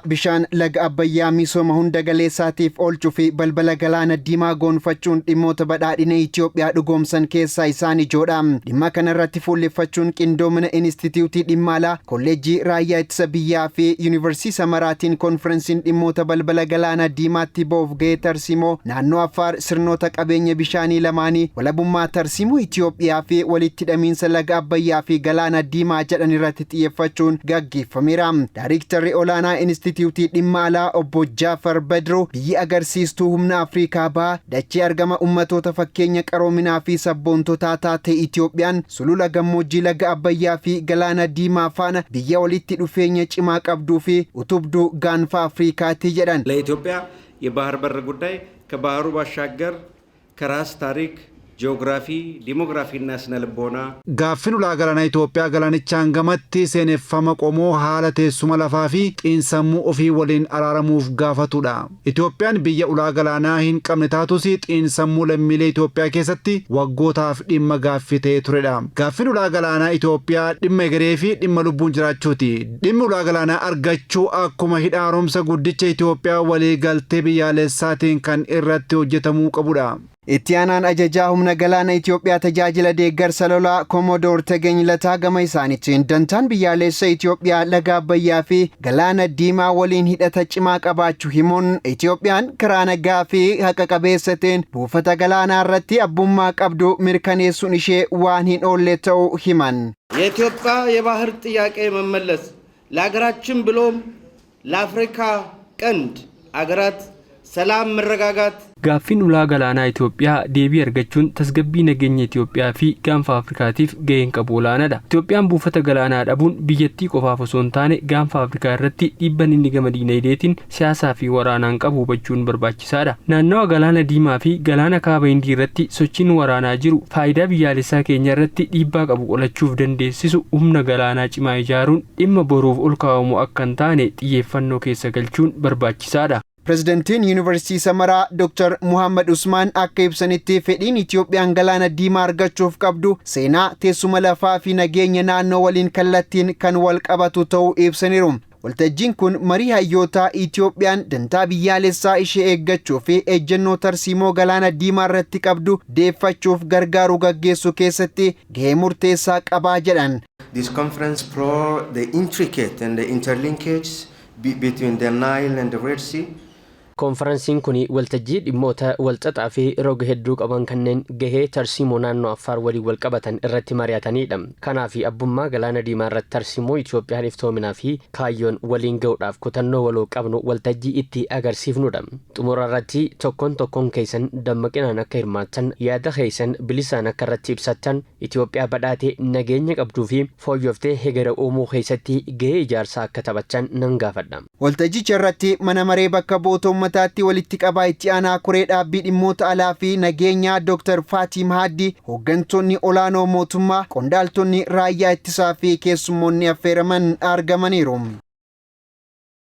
Bishaan laga Abbayyaa misooma hunda galeessaatiif oolchuu fi balbala galaana Diimaa goonfachuun dhimmoota badhaadhina Itoophiyaa dhugoomsan keessaa isaan ijoodha. Dhimma kanarratti fuulleffachuun qindoomina Inistituutii Dhimma Alaa Kolleejjii Raayyaa Ittisa Biyyaa fi Yuunivarsiitii Samaraatiin konferensiin dhimmoota balbala galaana Diimaatti ba'uuf ga'ee tarsiimoo naannoo Affaar sirnoota qabeenya bishaanii lamaanii walabummaa tarsiimoo Itoophiyaa fi walitti hidhamiinsa laga Abbayyaa fi galaana Diimaa jedhan irratti xiyyeeffachuun gaggeeffameera. Daayiriktarri olaanaa Inistituutii Dhimma Alaa obbo Jaafar Badroo biyyi agarsiistuu humna Afrikaa bahaa dachee argama ummatoota fakkeenya qaroominaa fi sabboontotaa taate Itoophiyaan sulula gammoojjii laga Abbayyaa fi galaana Diimaa faana biyya walitti dhufeenya cimaa qabduu fi utubduu gaanfa Afrikaati jedhan. ለኢትዮጵያ የባህር በር ጉዳይ ከባህሩ ባሻገር ከራስ ታሪክ ጂኦግራፊ ዲሞግራፊና ስነ ልቦና ጋፊን ulaa galaana Itoophiyaa galaanichaan gamatti seeneffama qomoo haala teessuma lafaa fi xiinsammuu ofii waliin araaramuuf gaafatudha. Itoophiyaan biyya ulaa galaanaa hin qabne taatus xiinsammuu lammiilee Itoophiyaa keessatti waggootaaf dhimma gaaffii ta'ee turedha. Gaaffiin ulaa galaanaa Itoophiyaa dhimma egeree fi dhimma lubbuun jiraachuuti. Dhimmi ulaa galaanaa argachuu akkuma hidha haaromsa guddicha Itoophiyaa walii galtee biyyaalessaatiin kan irratti hojjetamuu qabudha. Itti aanaan ajajaa humna galaana Itoophiyaa tajaajila deeggarsa lolaa Komodoor Tegeeny Lataa gama isaaniitiin dantaan biyyaalessa Itoophiyaa laga Abbayyaa fi galaana Diimaa waliin hidhata cimaa qabaachuu himuun Itoophiyaan karaa nagaa fi haqa qabeessateen buufata galaanaa irratti abbummaa qabdu mirkaneessuun ishee waan hin oolle ta'uu himan. የኢትዮጵያ የባህር ጥያቄ መመለስ ለሀገራችን ብሎም ለአፍሪካ ቀንድ አገራት ሰላም መረጋጋት Gaaffiin ulaa galaanaa Itoophiyaa deebii argachuun tasgabbii nageenya Itoophiyaa fi gaanfa Afrikaatiif gaheen qabu olaanaadha. Itoophiyaan buufata galaanaa dhabuun biyyattii qofaaf osoo hin taane gaanfa Afrikaa irratti dhiibban inni gama diinagdeetiin siyaasaa fi waraanaan qabu hubachuun barbaachisaadha. Naannawa galaana Diimaa fi galaana Kaaba Hindii irratti sochiin waraanaa jiru faayidaa biyyaalessaa keenya irratti dhiibbaa qabu qolachuuf dandeessisu humna galaanaa cimaa ijaaruun dhimma boruuf ol kaa'amu akka hin taane xiyyeeffannoo keessa galchuun barbaachisaadha. Pirezidantiin Yuunivarsiitii Samaraa Dr. Muhammad Usmaan akka ibsanitti fedhiin Itoophiyaan galaana Diimaa argachuuf qabdu seenaa teessuma lafaa fi nageenya naannoo waliin kallattiin kan wal qabatu ta'uu ibsaniiru. Waltajjiin kun marii hayyootaa Itoophiyaan dantaa biyyaalessaa ishee eeggachuu fi ejjennoo tarsiimoo galaana Diimaa irratti qabdu deeffachuuf gargaaru gaggeessuu keessatti gahee murteessaa qabaa jedhan. This conference explores the intricate and the interlinkages between the Nile and the Red Sea. Konferensiin kun waltajjii dhimmoota walxaxaa fi roga hedduu qaban kanneen gahee tarsiimoo naannoo Affaar waliin wal qabatan irratti mari'atanidha. Kanaaf abbummaa galaana Diimaa irratti tarsiimoo Itoophiyaan iftoominaa fi kaayyoon waliin ga'uudhaaf kutannoo waloo qabnu waltajjii itti agarsiifnudha. Xumura irratti tokkoon keessan dammaqinaan akka hirmaattan yaada keessan bilisaan akka irratti ibsattan Itoophiyaa badhaatee nageenya qabduu fi fooyyooftee hegera uumuu keessatti gahee ijaarsaa akka taphachan nan gaafadha. Waltajjicha irratti mana maree bakka bu'oota ummataatti walitti qabaa itti aanaa koree dhaabbii dhimmoota alaa fi nageenyaa Dr. Fatim Haddi hooggantoonni olaanoo mootummaa qondaaltonni raayyaa ittisaa fi keessummoonni affeeraman argamaniiru.